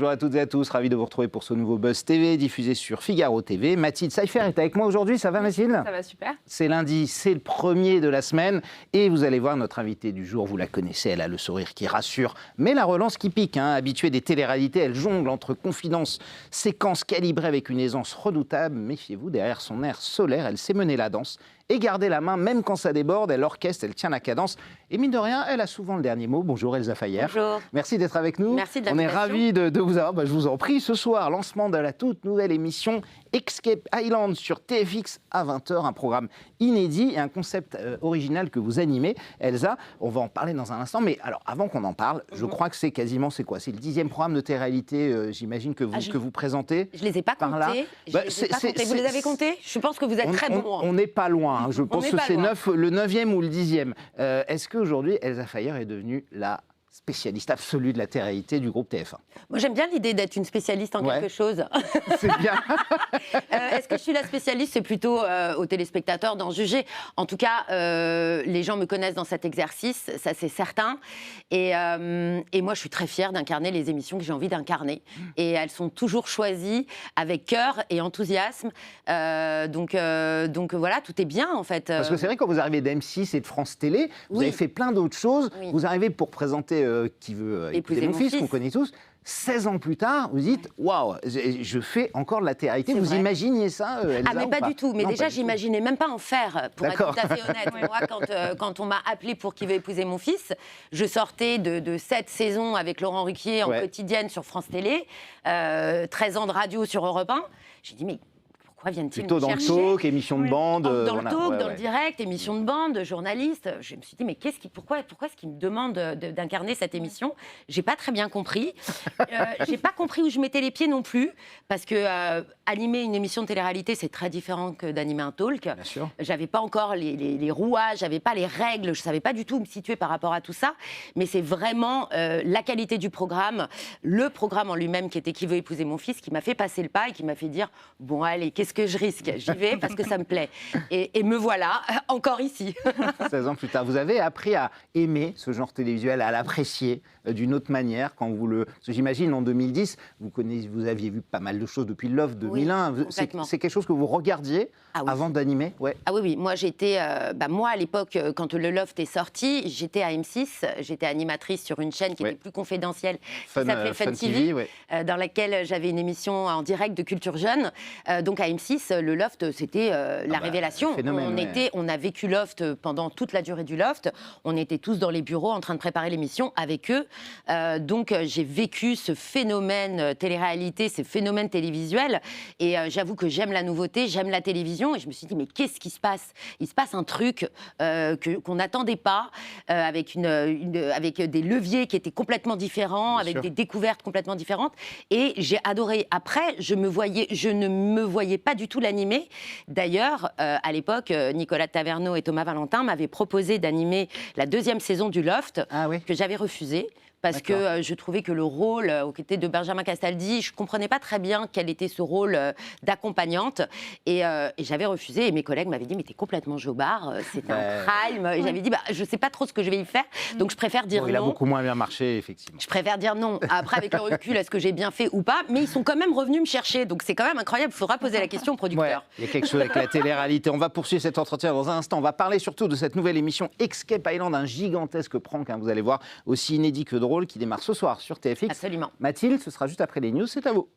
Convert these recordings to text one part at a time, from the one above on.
bonjour à toutes et à tous, ravi de vous retrouver pour ce nouveau Buzz TV diffusé sur Figaro TV. Mathilde Seifer est avec moi aujourd'hui, ça va Mathilde ? Ça va super. C'est lundi, c'est le premier de la semaine et vous allez voir notre invitée du jour, vous la connaissez, elle a le sourire qui rassure, mais la relance qui pique. Habituée des téléréalités, elle jongle entre confidences, séquences calibrées avec une aisance redoutable. Méfiez-vous, derrière son air solaire, elle sait mener la danse et garder la main, même quand ça déborde, elle orchestre, elle tient la cadence. Et mine de rien, elle a souvent le dernier mot. Bonjour Elsa Fayer. Bonjour. Merci d'être avec nous. Merci de On est l'invitation. ravis de vous avoir. Je vous en prie. Ce soir, lancement de la toute nouvelle émission Escape Island sur TFX à 20h. Un programme inédit et un concept original que vous animez. Elsa, on va en parler dans un instant. Mais alors, avant qu'on en parle, je crois que c'est quasiment, c'est quoi ? C'est le 10e programme de télé-réalité, j'imagine, que vous présentez. Je ne les ai pas par là. comptés. Vous les avez comptés ? Je pense que vous êtes très bon. On n'est pas loin. Je pense que c'est le 9e ou le 10e. Est-ce qu'aujourd'hui, Elsa Fayer est devenue la spécialiste absolue de la télé-réalité du groupe TF1 ? Moi, j'aime bien l'idée d'être une spécialiste en quelque chose. C'est bien. Est-ce que je suis la spécialiste ? C'est plutôt aux téléspectateurs d'en juger. En tout cas, les gens me connaissent dans cet exercice, ça c'est certain. Et moi, je suis très fière d'incarner les émissions que j'ai envie d'incarner. Et elles sont toujours choisies avec cœur et enthousiasme. Donc voilà, tout est bien en fait. Parce que c'est vrai, quand vous arrivez d'M6 et de France Télé, vous avez fait plein d'autres choses. Oui. Vous arrivez pour présenter Qui veut épouser mon fils, qu'on connaît tous. 16 ans plus tard, vous dites « Waouh, je fais encore de la télé-réalité ». Vous imaginiez ça, Elsa ? Ah mais pas du tout. Mais non, déjà, j'imaginais même pas en faire, pour être tout à fait honnête. Moi, quand on m'a appelée pour Qui veut épouser mon fils, je sortais de 7 saisons avec Laurent Ruquier en quotidienne sur France Télé, 13 ans de radio sur Europe 1. J'ai dit « Mais pourquoi viennent-ils plutôt me dans chercher ?» le talk, émission de bande. Dans le talk, dans le direct, émission de bande, journaliste. Je me suis dit, mais pourquoi est-ce qu'ils me demandent d'incarner cette émission ? J'ai pas très bien compris. J'ai pas compris où je mettais les pieds non plus, parce que animer une émission de télé-réalité, c'est très différent que d'animer un talk. Bien sûr. J'avais pas encore les rouages, j'avais pas les règles, je savais pas du tout me situer par rapport à tout ça. Mais c'est vraiment la qualité du programme, le programme en lui-même qui était Qui veut épouser mon fils, qui m'a fait passer le pas et qui m'a fait dire, bon allez, qu'est-ce que je risque ? J'y vais parce que ça me plaît. Et me voilà, encore ici. 16 ans plus tard, vous avez appris à aimer ce genre télévisuel, à l'apprécier d'une autre manière quand vous le... Parce que j'imagine, en 2010, vous aviez vu pas mal de choses depuis le Loft 2001. Oui, c'est quelque chose que vous regardiez avant d'animer ? Ah oui. Moi, j'étais... moi, à l'époque, quand le Loft est sorti, j'étais à M6. J'étais animatrice sur une chaîne qui était plus confidentielle, qui s'appelait Fun TV, dans laquelle j'avais une émission en direct de Culture Jeune. Donc à M6, le Loft, c'était la révélation. On a vécu Loft pendant toute la durée du Loft. On était tous dans les bureaux en train de préparer l'émission avec eux. Donc j'ai vécu ce phénomène télé-réalité, ces phénomènes télévisuels. Et j'avoue que j'aime la nouveauté, j'aime la télévision. Et je me suis dit, mais qu'est-ce qui se passe ? Il se passe un truc qu'on n'attendait pas, avec des leviers qui étaient complètement différents, avec des découvertes complètement différentes. Et j'ai adoré. Après, je ne me voyais pas du tout l'animer. D'ailleurs, à l'époque, Nicolas Taverneau et Thomas Valentin m'avaient proposé d'animer la 2e saison du Loft, que j'avais refusé. Parce que je trouvais que le rôle aux côtés de Benjamin Castaldi, je ne comprenais pas très bien quel était ce rôle d'accompagnante. Et j'avais refusé. Et mes collègues m'avaient dit, mais t'es complètement jobard, c'est un crime. Et j'avais dit, je ne sais pas trop ce que je vais y faire, donc je préfère dire non. Il a beaucoup moins bien marché, effectivement. Je préfère dire non. Après, avec le recul, est-ce que j'ai bien fait ou pas ? Mais ils sont quand même revenus me chercher. Donc c'est quand même incroyable. Il faudra poser la question au producteur. Il y a quelque chose avec la télé-réalité. On va poursuivre cet entretien dans un instant. On va parler surtout de cette nouvelle émission Escape Island, un gigantesque prank, vous allez voir, aussi inédit que drôle, qui démarre ce soir sur TFX. Absolument. Mathilde, ce sera juste après les news, c'est à vous.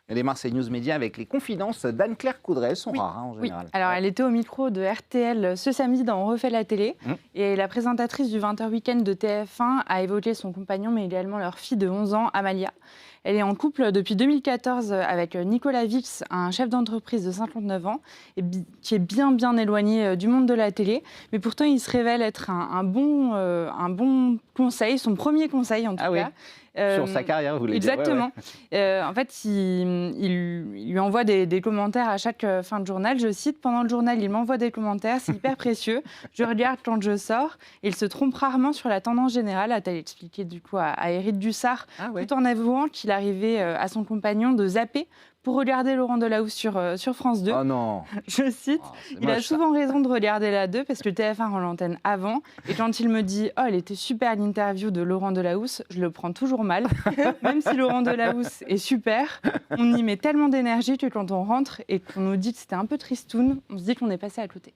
Elle démarre ces news médias avec les confidences d'Anne-Claire Coudray. Elles sont rares en général. Alors elle était au micro de RTL ce samedi dans On refait la télé. Et la présentatrice du 20h Week-end de TF1 a évoqué son compagnon, mais également leur fille de 11 ans, Amalia. Elle est en couple depuis 2014 avec Nicolas Vix, un chef d'entreprise de 59 ans, et qui est bien éloigné du monde de la télé. Mais pourtant, il se révèle être un bon conseil, son premier conseil en tout cas. Sur sa carrière, vous voulez exactement. dire. Exactement. En fait, il lui envoie des commentaires à chaque fin de journal. Je cite, pendant le journal, il m'envoie des commentaires, c'est hyper précieux. Je regarde quand je sors. Il se trompe rarement sur la tendance générale, a-t-elle expliqué du coup à Éric Dussart, tout en avouant qu'il arrivait à son compagnon de zapper pour regarder Laurent Delahousse sur France 2. Oh non. Je cite, il a souvent raison de regarder la 2 parce que TF1 rend l'antenne avant. Et quand il me dit « Oh, elle était super l'interview de Laurent Delahousse », je le prends toujours mal. Même si Laurent Delahousse est super, on y met tellement d'énergie que quand on rentre et qu'on nous dit que c'était un peu tristoun, on se dit qu'on est passé à côté.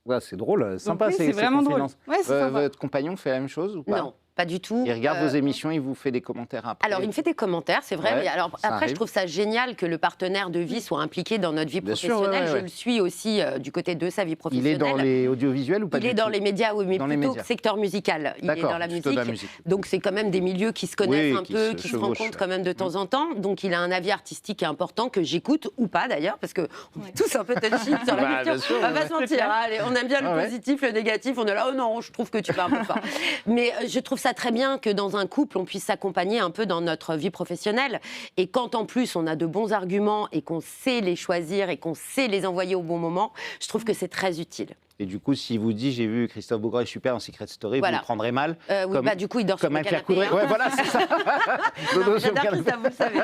Ouais, c'est drôle, sympa. Donc, oui, c'est vraiment drôle. Ouais, votre compagnon fait la même chose ou pas? Non. Pas du tout. Il regarde vos émissions, il vous fait des commentaires après. Alors, il me fait des commentaires, c'est vrai. Mais alors, après, je trouve ça génial que le partenaire de vie soit impliqué dans notre vie professionnelle. Je le suis aussi du côté de sa vie professionnelle. Il est dans les audiovisuels ou pas? Il est dans les médias, oui, mais plutôt secteur musical. Il est dans la musique. Donc, c'est quand même des milieux qui se connaissent un peu, qui se rencontrent quand même de temps en temps. Donc, il a un avis artistique important que j'écoute ou pas d'ailleurs, parce qu'on est tous un peu touchy sur la question. On va pas se mentir. On aime bien le positif, le négatif. On est là, oh non, je trouve que tu vas un peu fort. Mais je trouve ça très bien que dans un couple, on puisse s'accompagner un peu dans notre vie professionnelle. Et quand en plus, on a de bons arguments et qu'on sait les choisir et qu'on sait les envoyer au bon moment, je trouve que c'est très utile. Et du coup, si vous dit j'ai vu Christophe Beaugrand est super en Secret Story, vous le prendrez mal. Oui, bah du coup, il dort sur le canapé. Ouais, voilà, c'est ça. J'adore Christophe, vous le savez.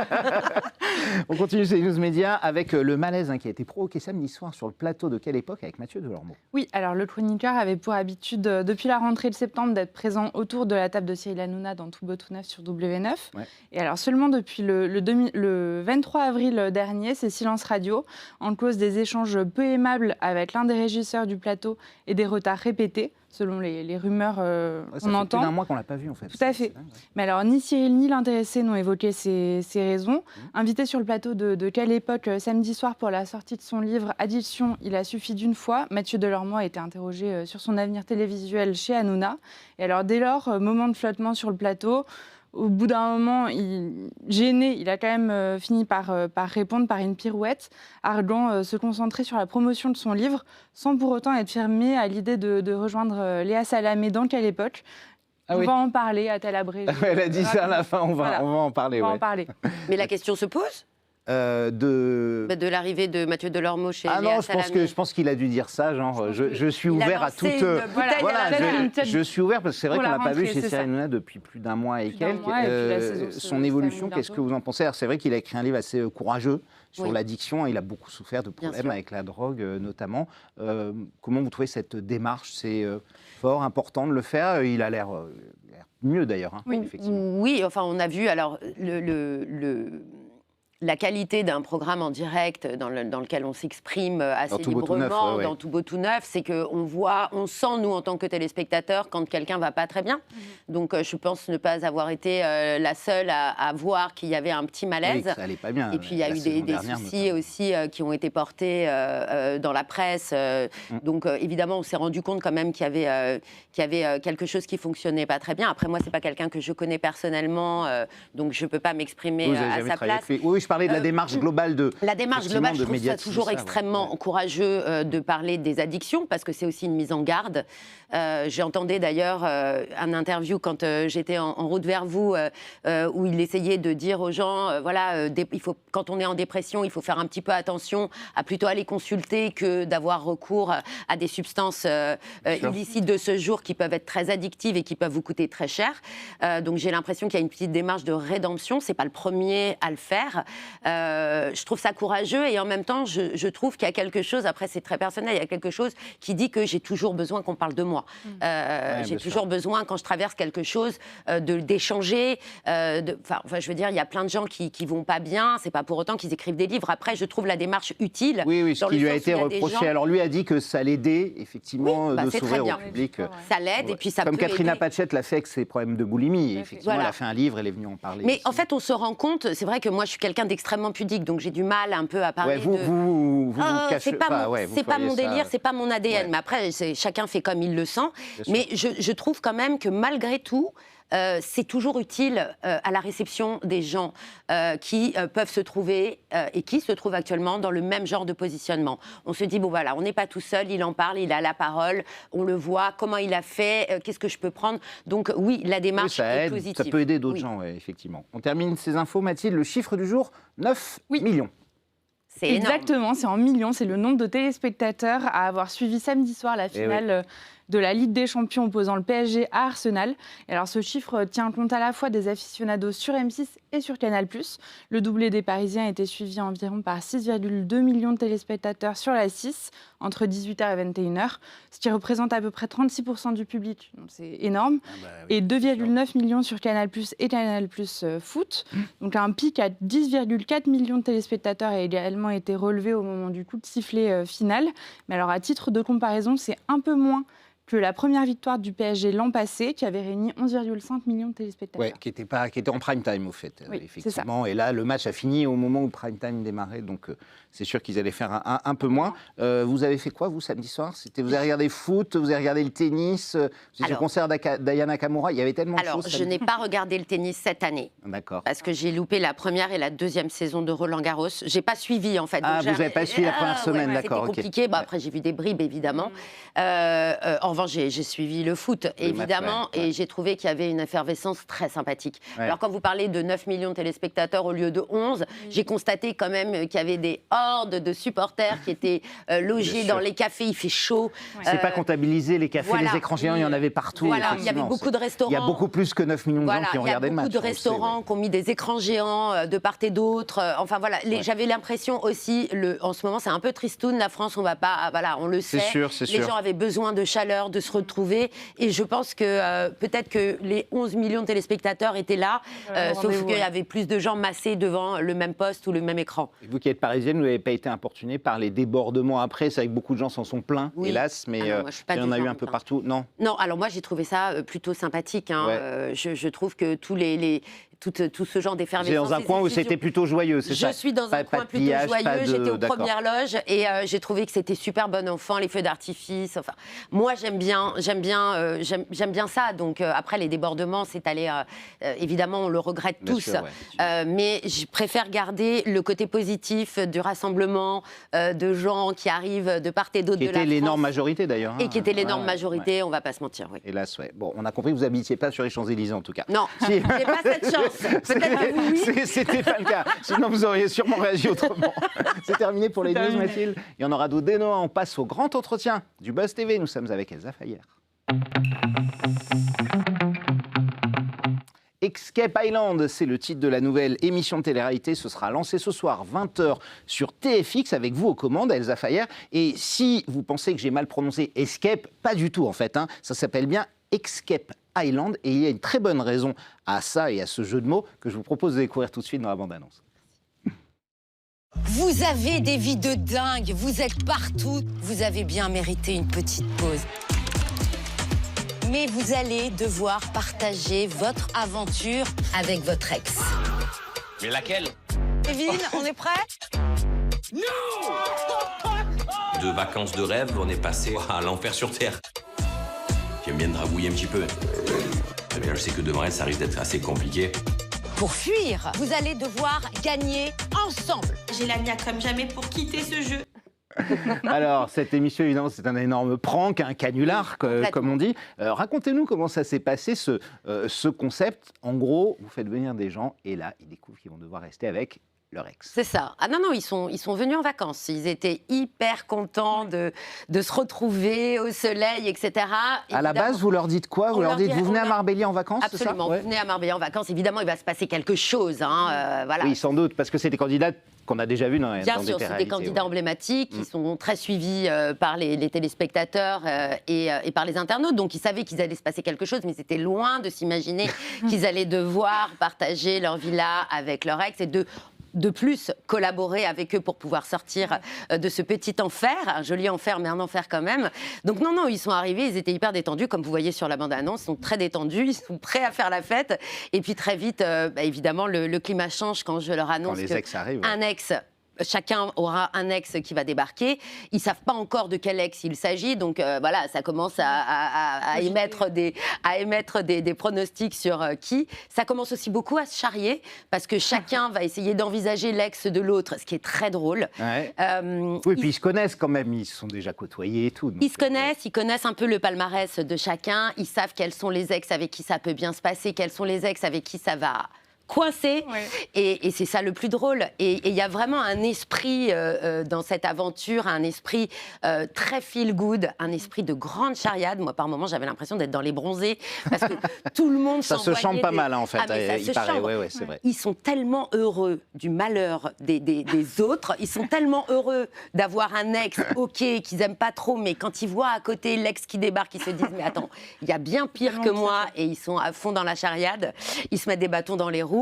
On continue ces news médias avec le malaise qui a été provoqué samedi soir sur le plateau de Quelle époque avec Mathieu Delormeau. Oui, alors le chroniqueur avait pour habitude, depuis la rentrée de septembre, d'être présent autour de la table de Cyril Hanouna dans Tout beau tout neuf sur W9. Ouais. Et alors seulement depuis le 23 avril dernier, c'est silence radio, en cause des échanges peu aimables avec l'un des régisseurs du plateau et des retards répétés, selon les rumeurs qu'on entend. Ça fait plus d'un mois qu'on ne l'a pas vu, en fait. Tout à fait. Mais alors, ni Cyril ni l'intéressé n'ont évoqué ces raisons. Invité sur le plateau de Quelle époque, samedi soir, pour la sortie de son livre « Addiction, il a suffi d'une fois », Mathieu Delormeau a été interrogé sur son avenir télévisuel chez Hanouna. Et alors, dès lors, moment de flottement sur le plateau. Au bout d'un moment, gêné, il a quand même fini par répondre par une pirouette, arguant se concentrer sur la promotion de son livre, sans pour autant être fermé à l'idée de rejoindre Léa Salamé dans Quelle époque. On va en parler, a-t-elle abrégé. Elle a dit ça à la fin, on va en parler. On va en parler. Mais la question se pose de l'arrivée de Mathieu Delormeau chez Léa Salamé. Je pense qu'il a dû dire ça, genre je suis ouvert à toute... je suis ouvert parce que c'est vrai qu'on l'a pas vu chez Cyril Hanouna depuis plus d'un mois et quelques. Son évolution, qu'est-ce que vous en pensez? Alors, c'est vrai qu'il a écrit un livre assez courageux sur l'addiction. Il a beaucoup souffert de problèmes avec la drogue notamment. Comment vous trouvez cette démarche? C'est fort, important de le faire. Il a l'air mieux d'ailleurs, effectivement. Oui, enfin on a vu alors la qualité d'un programme en direct dans lequel on s'exprime assez librement, dans Tout beau tout neuf, c'est qu'on sent, nous, en tant que téléspectateurs, quand quelqu'un ne va pas très bien. Donc, je pense ne pas avoir été la seule à voir qu'il y avait un petit malaise. Oui, ça allait pas bien. Et puis, il y a eu des soucis aussi qui ont été portés dans la presse. Donc, évidemment, on s'est rendu compte quand même qu'il y avait quelque chose qui ne fonctionnait pas très bien. Après, moi, ce n'est pas quelqu'un que je connais personnellement, donc je ne peux pas m'exprimer à sa place. Oui, je parlais de la démarche globale de... La démarche globale, je trouve ça toujours extrêmement courageux de parler des addictions, parce que c'est aussi une mise en garde. J'ai entendu d'ailleurs un interview quand j'étais en route vers vous, où il essayait de dire aux gens, quand on est en dépression, il faut faire un petit peu attention à plutôt aller consulter que d'avoir recours à des substances illicites de ce jour qui peuvent être très addictives et qui peuvent vous coûter très cher. Donc j'ai l'impression qu'il y a une petite démarche de rédemption. C'est pas le premier à le faire. Je trouve ça courageux et en même temps, je trouve qu'il y a quelque chose, après c'est très personnel, il y a quelque chose qui dit que j'ai toujours besoin qu'on parle de moi. J'ai toujours besoin, quand je traverse quelque chose, d'échanger. Je veux dire, il y a plein de gens qui vont pas bien, c'est pas pour autant qu'ils écrivent des livres. Après, je trouve la démarche utile. Oui, ce qui lui a été reproché. Alors lui a dit que ça l'aidait, effectivement, de s'ouvrir au public. Ça l'aide et puis ça peut Comme Katrina aider. Patchett l'a fait avec ses problèmes de boulimie. Effectivement, elle a fait un livre, elle est venue en parler. Mais aussi. en fait, on se rend compte, c'est vrai que moi, je suis quelqu'un d'extrêmement pudique, donc j'ai du mal un peu à parler vous cachez pas. C'est pas mon délire, c'est pas mon ADN. Mais après, chacun fait comme il le sent. Mais je trouve quand même que malgré tout, c'est toujours utile à la réception des gens qui peuvent se trouver et qui se trouvent actuellement dans le même genre de positionnement. On se dit, bon voilà, on n'est pas tout seul, il en parle, il a la parole, on le voit, comment il a fait, qu'est-ce que je peux prendre. Donc oui, la démarche est positive. Ça peut aider d'autres gens, effectivement. On termine ces infos, Mathilde. Le chiffre du jour, 9 millions. C'est exactement, c'est en millions, c'est le nombre de téléspectateurs à avoir suivi samedi soir la finale de la Ligue des Champions opposant le PSG à Arsenal. Et alors ce chiffre tient compte à la fois des aficionados sur M6 et sur Canal+. Le doublé des Parisiens a été suivi environ par 6,2 millions de téléspectateurs sur la 6 entre 18h et 21h, ce qui représente à peu près 36% du public, donc c'est énorme, et 2,9 millions sur Canal+ et Canal+ Foot. Donc un pic à 10,4 millions de téléspectateurs a également été relevé au moment du coup de sifflet final. Mais alors à titre de comparaison, c'est un peu moins que la première victoire du PSG l'an passé, qui avait réuni 11,5 millions de téléspectateurs. Oui, qui était en prime time, au fait, oui, effectivement. Et là, le match a fini au moment où le prime time démarrait, donc c'est sûr qu'ils allaient faire un peu moins. Vous avez fait quoi, vous, samedi soir? Vous avez regardé foot, vous avez regardé le tennis, vous étiez au concert d'Aya Nakamura, il y avait tellement de choses. Alors, je n'ai pas regardé le tennis cette année. D'accord. Parce que j'ai loupé la première et la deuxième saison de Roland-Garros. Je n'ai pas suivi, en fait. Ah, vous n'avez pas suivi la première semaine, d'accord. C'était compliqué. Bon, après, j'ai vu des bribes, évidemment. En revanche, j'ai suivi le foot, évidemment, et j'ai trouvé qu'il y avait une effervescence très sympathique. Alors, quand vous parlez de 9 millions de téléspectateurs au lieu de 11, j'ai constaté quand même qu'il y avait des hordes de supporters qui étaient logés dans les cafés. Il fait chaud. C'est pas comptabilisé, les cafés, les écrans géants, il y en avait partout. Voilà, il y avait beaucoup de restaurants. Il y a beaucoup plus que 9 millions de gens qui ont regardé le match. Il y a beaucoup de restaurants qui ont mis des écrans géants de part et d'autre. Enfin, voilà, j'avais l'impression aussi, en ce moment, c'est un peu tristoun, la France, on va pas... Voilà, on le sait. C'est sûr. Les gens avaient besoin de chaleur, de se retrouver. Et je pense que peut-être que les 11 millions de téléspectateurs étaient là, sauf qu'il y avait plus de gens massés devant le même poste ou le même écran. Et vous qui êtes parisienne, vous n'avez pas été importunée par les débordements après. C'est vrai que beaucoup de gens s'en sont plaints, hélas, mais il y en a eu un peu partout. Non, alors moi j'ai trouvé ça plutôt sympathique. Je trouve que tout ce genre d'effervescence. C'est dans un coin où c'était plutôt joyeux, c'est ça? Je suis dans un coin plutôt joyeux, j'étais aux premières loges et j'ai trouvé que c'était super bon enfant, les feux d'artifice. Enfin, moi j'aime bien ça. Donc après les débordements, c'est allé évidemment on le regrette tous, sûr, mais je préfère garder le côté positif du rassemblement de gens qui arrient de part et d'autre de la France. Qui était l'énorme majorité d'ailleurs. Et qui était l'énorme majorité, on va pas se mentir. Oui. Hélas, Bon, on a compris que vous n'habitiez pas sur les Champs-Élysées en tout cas. Non, j'ai pas cette chance. Peut-être que oui. C'était pas le cas. Sinon, vous auriez sûrement réagi autrement. C'est terminé pour les news, Mathilde. Il y en aura d'autres dès demain. On passe au grand entretien du Buzz TV. Nous sommes avec Elsa Fayer. Escape Island, c'est le titre de la nouvelle émission de télé-réalité. Ce sera lancé ce soir, 20h, sur TFX, avec vous aux commandes, Elsa Fayer. Et si vous pensez que j'ai mal prononcé Escape, pas du tout en fait. Ça s'appelle bien Escape Island. Et il y a une très bonne raison à ça et à ce jeu de mots que je vous propose de découvrir tout de suite dans la bande-annonce. Vous avez des vies de dingue, vous êtes partout. Vous avez bien mérité une petite pause. Mais vous allez devoir partager votre aventure avec votre ex. Mais laquelle? Evelyne, on est prêt? Non! De vacances de rêve, on est passé à l'enfer sur Terre. J'aime bien dragouiller un petit peu. Eh bien, je sais que devant elle, ça risque d'être assez compliqué. Pour fuir, vous allez devoir gagner ensemble. J'ai la mienne comme jamais pour quitter ce jeu. Alors, cette émission, évidemment, c'est un énorme prank, un canular, comme on dit. Racontez-nous comment ça s'est passé, ce concept. En gros, vous faites venir des gens et là, ils découvrent qu'ils vont devoir rester avec leur ex. C'est ça. Ah non, ils sont venus en vacances. Ils étaient hyper contents de se retrouver au soleil, etc. À la base, vous leur dites quoi? Vous leur dites, vous venez à Marbella en vacances? Absolument, vous venez à Marbella en vacances. Évidemment, il va se passer quelque chose. Voilà. Oui, sans doute, parce que c'est des candidats qu'on a déjà vus dans des Bien sûr, c'est des candidats emblématiques qui sont très suivis par les téléspectateurs et par les internautes. Donc, ils savaient qu'il allait se passer quelque chose, mais c'était loin de s'imaginer qu'ils allaient devoir partager leur villa avec leur ex et de plus collaborer avec eux pour pouvoir sortir de ce petit enfer, un joli enfer mais un enfer quand même. Donc non, ils sont arrivés, ils étaient hyper détendus comme vous voyez sur la bande-annonce, ils sont très détendus, ils sont prêts à faire la fête et puis très vite, évidemment le climat change quand je leur annonce quand les ex arrivent, un ex chacun aura un ex qui va débarquer. Ils ne savent pas encore de quel ex il s'agit, donc voilà, ça commence à émettre des pronostics sur qui. Ça commence aussi beaucoup à se charrier, parce que chacun va essayer d'envisager l'ex de l'autre, ce qui est très drôle. Ouais. Oui, puis ils se connaissent quand même, ils se sont déjà côtoyés et tout. Donc ils connaissent un peu le palmarès de chacun, ils savent quels sont les ex avec qui ça peut bien se passer, quels sont les ex avec qui ça va coincé, et c'est ça le plus drôle. Et il y a vraiment un esprit dans cette aventure, un esprit très feel good, un esprit de grande charriade. Moi, par moments, j'avais l'impression d'être dans Les Bronzés, parce que tout le monde ça se chante pas mal, hein, en fait. Il paraît, ouais, c'est vrai. Ils sont tellement heureux du malheur des autres, ils sont tellement heureux d'avoir un ex, qu'ils aiment pas trop, mais quand ils voient à côté l'ex qui débarque, ils se disent, mais attends, il y a bien pire que moi, et ils sont à fond dans la charriade, ils se mettent des bâtons dans les roues.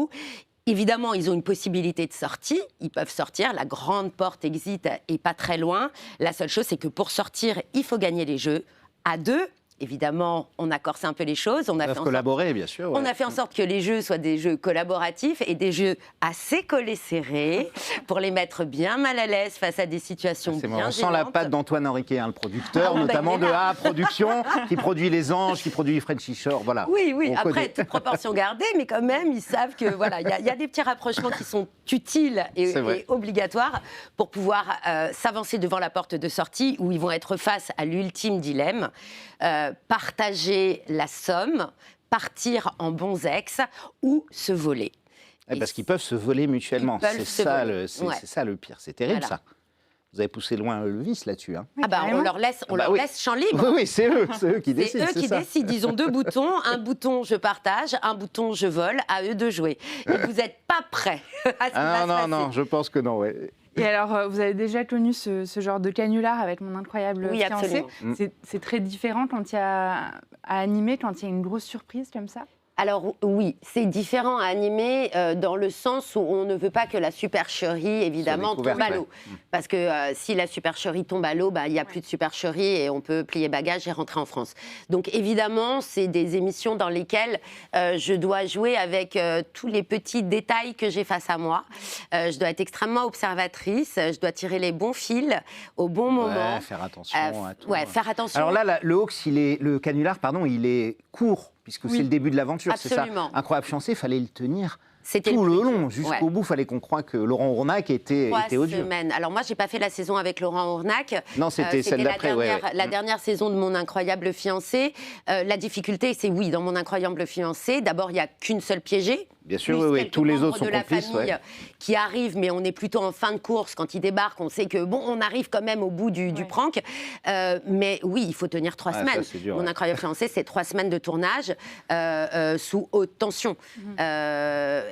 Évidemment, ils ont une possibilité de sortie. Ils peuvent sortir. La grande porte exit est pas très loin. La seule chose, c'est que pour sortir, il faut gagner les jeux à 2. Évidemment, on a corsé un peu les choses. On a fait collaborer, bien sûr. Ouais. On a fait en sorte que les jeux soient des jeux collaboratifs et des jeux assez collés serrés pour les mettre bien mal à l'aise face à des situations bien gênantes. On sent la patte d'Antoine Henriquet, le producteur, notamment de A Production, qui produit Les Anges, qui produit Frenchy Shore. Voilà. Oui. Après, toute proportion gardée, mais quand même, ils savent que voilà, il y a des petits rapprochements qui sont utiles et obligatoires pour pouvoir s'avancer devant la porte de sortie où ils vont être face à l'ultime dilemme. Partager la somme, partir en bons ex ou se voler. Parce qu'ils peuvent se voler mutuellement. C'est ça le pire. C'est terrible, ça. Vous avez poussé loin le vice là-dessus. Hein. On leur laisse champ libre. Oui, c'est eux qui décident. C'est eux qui décident. Ils ont 2 boutons. Un bouton, je partage. Un bouton, je vole. À eux de jouer. Et vous n'êtes pas prêts à ce qui va se passer. Non, je pense que non, ouais. Et alors, vous avez déjà connu ce genre de canular avec Mon incroyable fiancé. C'est très différent quand il y a à animer, quand il y a une grosse surprise comme ça. Alors oui, c'est différent à animer dans le sens où on ne veut pas que la supercherie, évidemment, tombe à l'eau. Parce que si la supercherie tombe à l'eau, il n'y a plus de supercherie et on peut plier bagages et rentrer en France. Donc évidemment, c'est des émissions dans lesquelles je dois jouer avec tous les petits détails que j'ai face à moi. Je dois être extrêmement observatrice, je dois tirer les bons fils au bon moment. Faire attention à tout. Faire attention. Alors là, le canular, il est court. Puisque c'est le début de l'aventure, c'est ça. Incroyable fiancé, il fallait le tenir tout le long, jusqu'au bout. Il fallait qu'on croie que Laurent Ournac était odieux. 3 semaines. Alors moi, je n'ai pas fait la saison avec Laurent Ournac. Non, c'était celle d'après. La dernière saison de Mon incroyable fiancé. La difficulté, c'est dans Mon incroyable fiancé, d'abord, il n'y a qu'une seule piégée. Bien sûr, oui, tous les autres sont complices. De la famille qui arrivent, mais on est plutôt en fin de course. Quand ils débarquent, on sait que, on arrive quand même au bout du prank. Mais oui, il faut tenir 3 semaines. Ça, dur, Mon incroyable fiancé, c'est 3 semaines de tournage sous haute tension.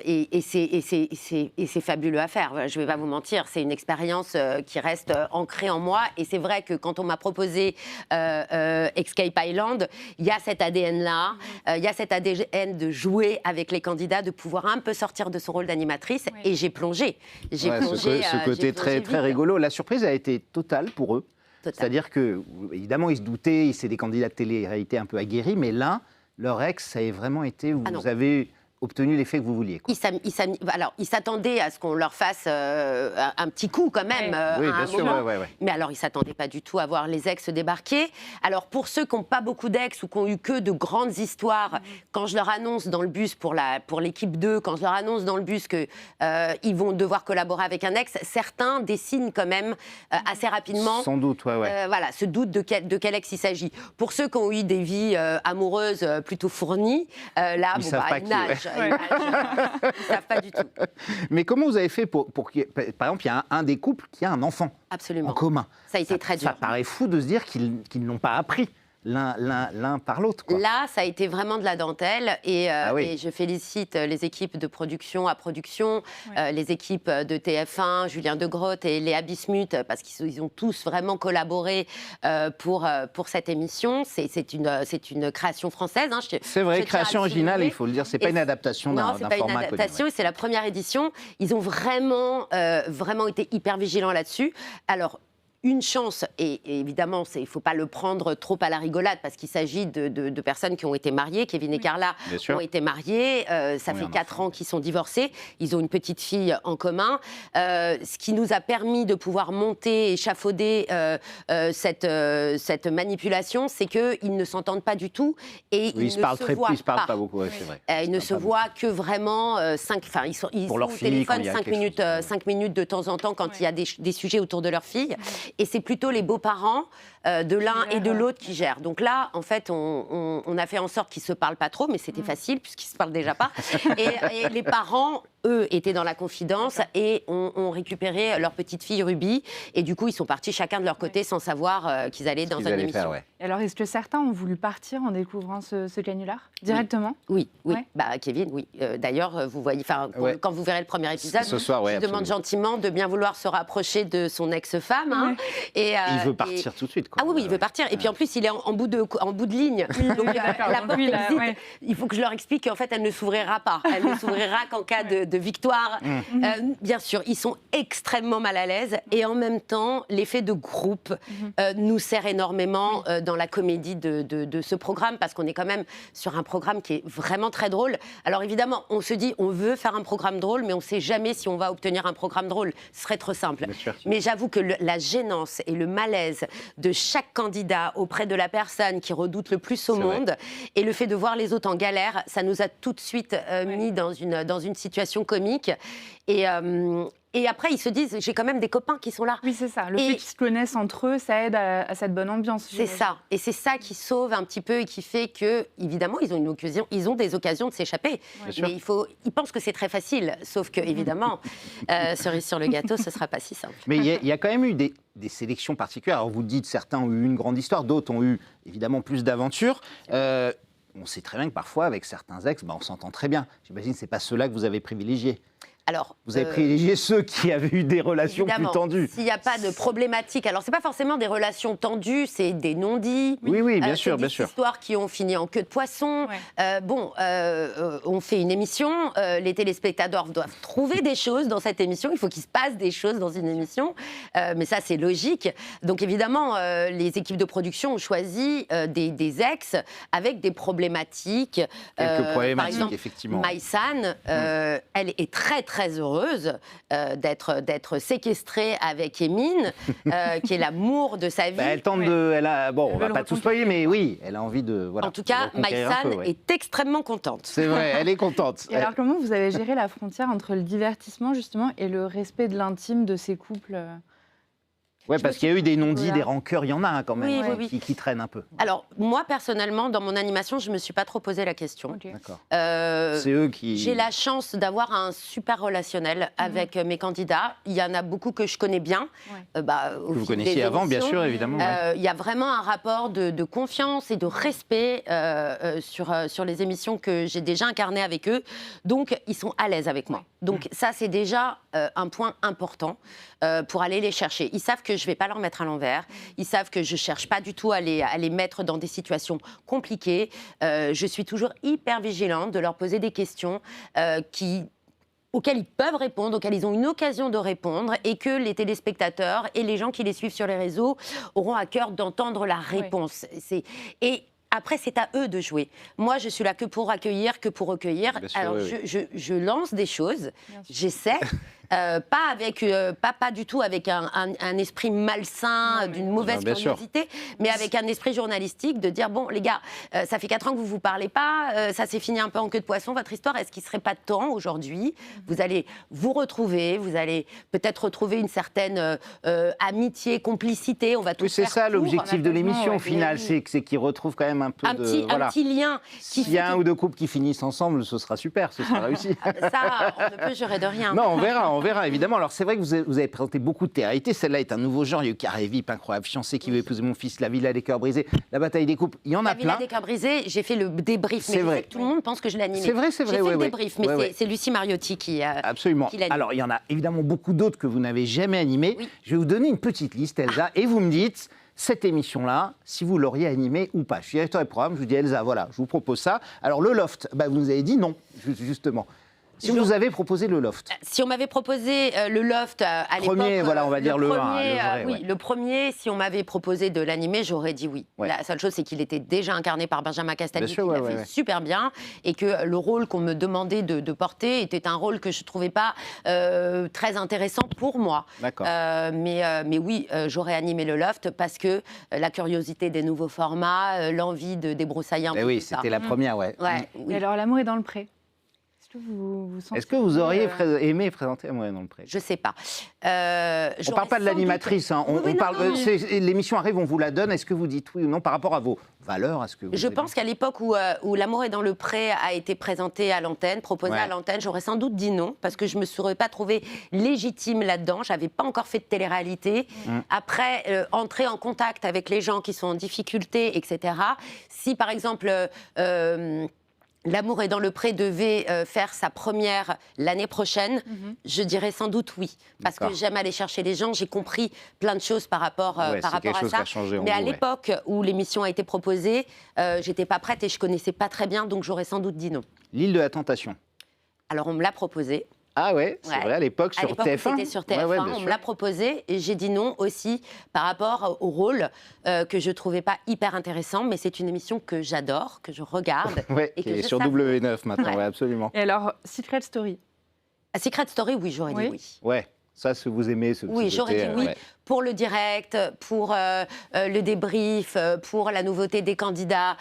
Et c'est fabuleux à faire. Je ne vais pas vous mentir, c'est une expérience qui reste ancrée en moi. Et c'est vrai que quand on m'a proposé Escape Island, il y a cet ADN-là, il y a cet ADN de jouer avec les candidats, de pouvoir un peu sortir de son rôle d'animatrice. Et j'ai plongé. Ce côté très rigolo. La surprise a été totale pour eux. C'est-à-dire que, évidemment, ils se doutaient, c'est des candidats de télé-réalité un peu aguerris, mais là, leur ex, ça a vraiment été... Vous avez obtenu l'effet que vous vouliez. Alors, ils s'attendaient à ce qu'on leur fasse un petit coup quand même. Oui, bien sûr. Mais alors, ils ne s'attendaient pas du tout à voir les ex débarquer. Alors, pour ceux qui n'ont pas beaucoup d'ex ou qui n'ont eu que de grandes histoires, quand je leur annonce dans le bus pour l'équipe 2, quand je leur annonce dans le bus qu'ils vont devoir collaborer avec un ex, certains dessinent quand même assez rapidement. Sans doute, se doutent de quel ex il s'agit. Pour ceux qui ont eu des vies amoureuses plutôt fournies, là, ils nagent. Ils ne savent pas du tout. Mais comment vous avez fait pour par exemple, il y a un des couples qui a un enfant en commun. Ça a été très dur. Ça paraît fou de se dire qu'ils n'ont pas appris l'un par l'autre. Là, ça a été vraiment de la dentelle et je félicite les équipes de production à production, les équipes de TF1, Julien Degrotte et Léa Bismuth, parce qu'ils ont tous vraiment collaboré pour cette émission. C'est une création française. C'est vrai, création originale, il faut le dire. C'est pas une adaptation d'un format. Non, c'est pas une adaptation, et c'est la première édition. Ils ont vraiment été hyper vigilants là-dessus. Alors, une chance, et évidemment, il ne faut pas le prendre trop à la rigolade, parce qu'il s'agit de personnes qui ont été mariées. Kevin et Carla ont été mariés, ça fait 4 ans qu'ils sont divorcés, ils ont une petite fille en commun, ce qui nous a permis de pouvoir monter, échafauder cette manipulation, c'est qu'ils ne s'entendent pas du tout, et ils ne se voient ils se parlent pas beaucoup, c'est vrai. Ils ne se voient que vraiment ils sont au téléphone 5 minutes de temps en temps quand il y a des sujets autour de leur fille. Et c'est plutôt les beaux-parents de l'un et de l'autre qui gèrent. Donc là, en fait, on a fait en sorte qu'ils ne se parlent pas trop, mais c'était facile puisqu'ils ne se parlent déjà pas. Et les parents, eux, étaient dans la confidence et ont récupéré leur petite fille Ruby. Et du coup, ils sont partis chacun de leur côté sans savoir qu'ils allaient dans une émission. Alors, est-ce que certains ont voulu partir en découvrant ce canular directement ? Oui. Bah, Kevin, oui. D'ailleurs, vous voyez, quand vous verrez le premier épisode, ce soir, je demande gentiment de bien vouloir se rapprocher de son ex-femme. Hein, et il veut partir tout de suite. Ah oui, il veut partir. Et puis en plus, il est en bout de ligne. Donc la porte existe. Il faut que je leur explique qu'en fait, elle ne s'ouvrira pas. Elle ne s'ouvrira qu'en cas de victoire. Bien sûr, ils sont extrêmement mal à l'aise. Et en même temps, l'effet de groupe nous sert énormément dans la comédie de ce programme, parce qu'on est quand même sur un programme qui est vraiment très drôle. Alors évidemment, on se dit, on veut faire un programme drôle, mais on ne sait jamais si on va obtenir un programme drôle. Ce serait trop simple. Mais j'avoue que la gênance et le malaise de chaque candidat auprès de la personne qui redoute le plus au monde, et le fait de voir les autres en galère, ça nous a tout de suite mis dans une situation comique. Et après, ils se disent, j'ai quand même des copains qui sont là. Oui, c'est ça. Le fait qu'ils se connaissent entre eux, ça aide à cette bonne ambiance. C'est ça. Et c'est ça qui sauve un petit peu et qui fait que, évidemment, ils ont des occasions de s'échapper. Mais ils pensent que c'est très facile. Sauf que, évidemment, cerise sur le gâteau, ce ne sera pas si simple. Mais il y a quand même eu des sélections particulières. Alors, vous dites, certains ont eu une grande histoire, d'autres ont eu, évidemment, plus d'aventures. On sait très bien que parfois, avec certains ex, on s'entend très bien. J'imagine que ce n'est pas ceux-là que vous avez privilégiés. Alors, vous avez privilégié ceux qui avaient eu des relations plus tendues. S'il n'y a pas de problématique, alors c'est pas forcément des relations tendues, c'est des non-dits. Oui, bien sûr, des histoires qui ont fini en queue de poisson. On fait une émission, les téléspectateurs doivent trouver des choses dans cette émission. Il faut qu'il se passe des choses dans une émission, mais ça c'est logique. Donc évidemment, les équipes de production ont choisi des ex avec des problématiques. Quelques problématiques, par exemple, effectivement. Maïsan, elle est très heureuse d'être séquestrée avec Émine, qui est l'amour de sa vie. Elle tente on va pas tout spoiler, mais oui, elle a envie de... En tout cas, Maïsan est extrêmement contente. C'est vrai, elle est contente. Et alors, comment vous avez géré la frontière entre le divertissement, justement, et le respect de l'intime de ces couples ? Oui, parce qu'il y a eu des non-dits, des rancœurs, il y en a quand même qui traînent un peu. Alors, moi, personnellement, dans mon animation, je ne me suis pas trop posé la question. D'accord. C'est eux qui... J'ai la chance d'avoir un super relationnel avec mes candidats. Il y en a beaucoup que je connais bien. Vous connaissiez avant, bien sûr, évidemment. Il y a vraiment un rapport de confiance et de respect sur les émissions que j'ai déjà incarnées avec eux. Donc, ils sont à l'aise avec moi. Donc, ça, c'est déjà un point important pour aller les chercher. Ils savent que je ne vais pas leur mettre à l'envers. Ils savent que je ne cherche pas du tout à les mettre dans des situations compliquées. Je suis toujours hyper vigilante de leur poser des questions auxquelles ils peuvent répondre, auxquelles ils ont une occasion de répondre, et que les téléspectateurs et les gens qui les suivent sur les réseaux auront à cœur d'entendre la réponse. Après, c'est à eux de jouer. Moi, je suis là que pour accueillir, que pour recueillir. Alors, je lance des choses, j'essaie. Pas du tout avec un esprit malsain, d'une mauvaise curiosité, mais avec un esprit journalistique de dire, bon, les gars, ça fait 4 ans que vous ne vous parlez pas, ça s'est fini un peu en queue de poisson, votre histoire, est-ce qu'il ne serait pas temps aujourd'hui ? Vous allez vous retrouver, vous allez peut-être retrouver une certaine amitié, complicité, on va tout faire. C'est ça l'objectif de l'émission, au final, c'est qu'ils retrouvent quand même un peu un petit lien. S'il y a un ou deux couples qui finissent ensemble, ce sera super, ce sera réussi. Ça, on ne peut jurer de rien. Non, on verra, évidemment. Alors, c'est vrai que vous avez présenté beaucoup de télé-réalités. Celle-là est un nouveau genre. Il y a eu Carré VIP, incroyable, Fiancé qui veut épouser mon fils, La Villa des cœurs brisés, La bataille des couples. Il y en a plein. La Villa des cœurs brisés, j'ai fait le débrief. Mais vrai. Tout le monde pense que je l'ai animé. C'est vrai. J'ai fait le débrief, mais c'est Lucie Mariotti qui Absolument. Qui l'anime. Alors, il y en a évidemment beaucoup d'autres que vous n'avez jamais animés. Oui. Je vais vous donner une petite liste, Elsa, et vous me dites cette émission-là, si vous l'auriez animée ou pas. Je suis directeur du programme, je vous dis Elsa, voilà, je vous propose ça. Alors, le Loft, vous nous avez dit non, justement. Si vous avez proposé le loft. Si on m'avait proposé le loft à l'époque... Premier, voilà, on va dire le 1. Oui, le premier, si on m'avait proposé de l'animer, j'aurais dit oui. Ouais. La seule chose, c'est qu'il était déjà incarné par Benjamin Castaldi, qui l'a fait ouais. super bien, et que le rôle qu'on me demandait de porter était un rôle que je ne trouvais pas très intéressant pour moi. D'accord. Mais oui, j'aurais animé le loft parce que la curiosité des nouveaux formats, l'envie de débroussailler un peu Oui, tout ça. c'était la première, oui. Oui. Et alors, L'amour est dans le pré. Est-ce que vous auriez aimé présenter L'amour est dans le pré? Je sais pas. On ne parle pas de l'animatrice. Hein. L'émission arrive, on vous la donne. Est-ce que vous dites oui ou non par rapport à vos valeurs, à ce que vous Je pense qu'à l'époque où L'amour est dans le pré a été présenté à l'antenne, proposé à l'antenne, j'aurais sans doute dit non, parce que je ne me serais pas trouvée légitime là-dedans. Je n'avais pas encore fait de télé-réalité. Après, entrer en contact avec les gens qui sont en difficulté, etc. Si, par exemple... L'amour est dans le pré devait faire sa première l'année prochaine, je dirais sans doute oui. Parce que j'aime aller chercher les gens, j'ai compris plein de choses par rapport à ça. Mais à l'époque où l'émission a été proposée, j'étais pas prête et je connaissais pas très bien, donc j'aurais sans doute dit non. L'île de la Tentation. Alors on me l'a proposé. Ah ouais, c'est vrai, à l'époque sur TF1. C'était sur TF1, on me l'a proposé et j'ai dit non aussi par rapport au rôle que je trouvais pas hyper intéressant, mais c'est une émission que j'adore, que je regarde. Et qui est sur W9 maintenant, absolument. Et alors, Secret Story? Secret Story, oui, j'aurais dit oui. Ouais. Ça, ce que vous aimez, oui, j'aurais dit oui. Pour le direct, pour le débrief, pour la nouveauté des candidats,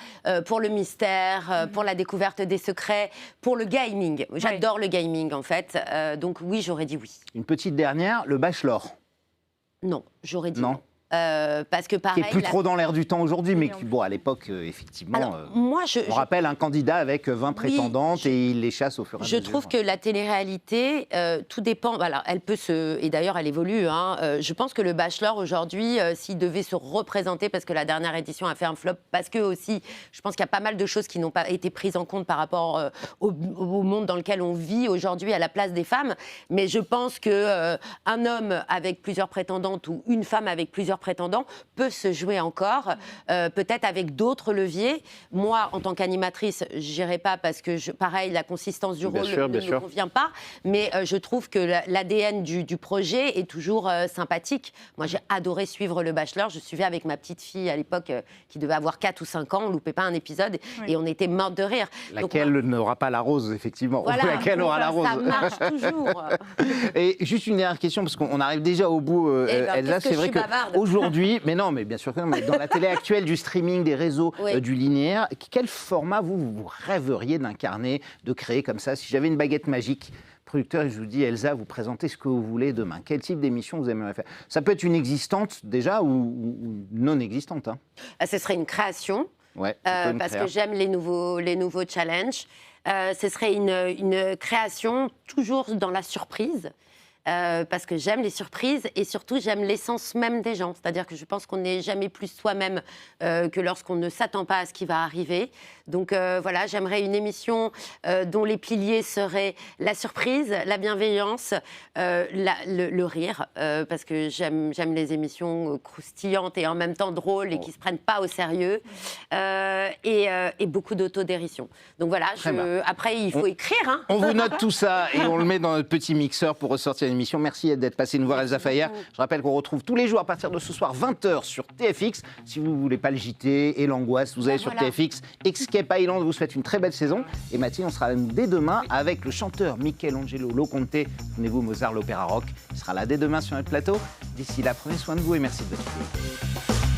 pour le mystère, pour la découverte des secrets, pour le gaming. J'adore le gaming, en fait. Donc oui, j'aurais dit oui. Une petite dernière, le Bachelor. Non, j'aurais dit non. Parce que pareil, qui est plus trop dans l'air du temps aujourd'hui, mais qui, bon, à l'époque, effectivement, alors, moi, on rappelle un candidat avec 20 prétendantes et il les chasse au fur et à mesure. Je trouve que la télé-réalité, tout dépend. Voilà, elle peut se, et d'ailleurs, elle évolue. Je pense que le Bachelor aujourd'hui, s'il devait se représenter, parce que la dernière édition a fait un flop, parce que aussi, je pense qu'il y a pas mal de choses qui n'ont pas été prises en compte par rapport au monde dans lequel on vit aujourd'hui, à la place des femmes. Mais je pense que un homme avec plusieurs prétendantes ou une femme avec plusieurs prétendant peut se jouer encore, peut-être avec d'autres leviers. Moi, en tant qu'animatrice, je n'irai pas parce que, pareil, la consistance du rôle ne me convient pas, mais je trouve que l'ADN du projet est toujours sympathique. Moi, j'ai adoré suivre le Bachelor. Je suivais avec ma petite fille à l'époque qui devait avoir 4 ou 5 ans. On ne loupait pas un épisode et on était morte de rire. Laquelle n'aura pas la rose, effectivement. Voilà, laquelle aura la rose. Ça marche toujours. Et juste une dernière question, parce qu'on arrive déjà au bout, Elsa. C'est vrai qu'aujourd'hui, mais non, mais bien sûr que non, mais dans la télé actuelle du streaming, des réseaux, du linéaire, quel format vous rêveriez d'incarner, de créer comme ça? Si j'avais une baguette magique, producteur, je vous dis, Elsa, vous présentez ce que vous voulez demain. Quel type d'émission vous aimeriez faire? Ça peut être une existante déjà ou non existante. Ce serait une création, parce que j'aime les nouveaux challenges. Ce serait une création toujours dans la surprise. Parce que j'aime les surprises et surtout j'aime l'essence même des gens. C'est-à-dire que je pense qu'on n'est jamais plus soi-même que lorsqu'on ne s'attend pas à ce qui va arriver. Donc voilà, j'aimerais une émission dont les piliers seraient la surprise, la bienveillance, le rire, parce que j'aime les émissions croustillantes et en même temps drôles et qui ne se prennent pas au sérieux, et beaucoup d'autodérision. Donc voilà, après il faut écrire. On vous note tout ça et on le met dans notre petit mixeur pour ressortir l'émission. Merci d'être passé nous voir, Elsa Fayer. Je rappelle qu'on retrouve tous les jours à partir de ce soir 20h sur TFX. Si vous ne voulez pas le JT et l'angoisse, vous allez sur TFX. Escape Island vous souhaite une très belle saison. Et Mathilde, on sera là dès demain avec le chanteur Michelangelo Loconte. Souvenez-vous, Mozart, l'opéra rock. Il sera là dès demain sur notre plateau. D'ici là, prenez soin de vous et merci de votre écoute.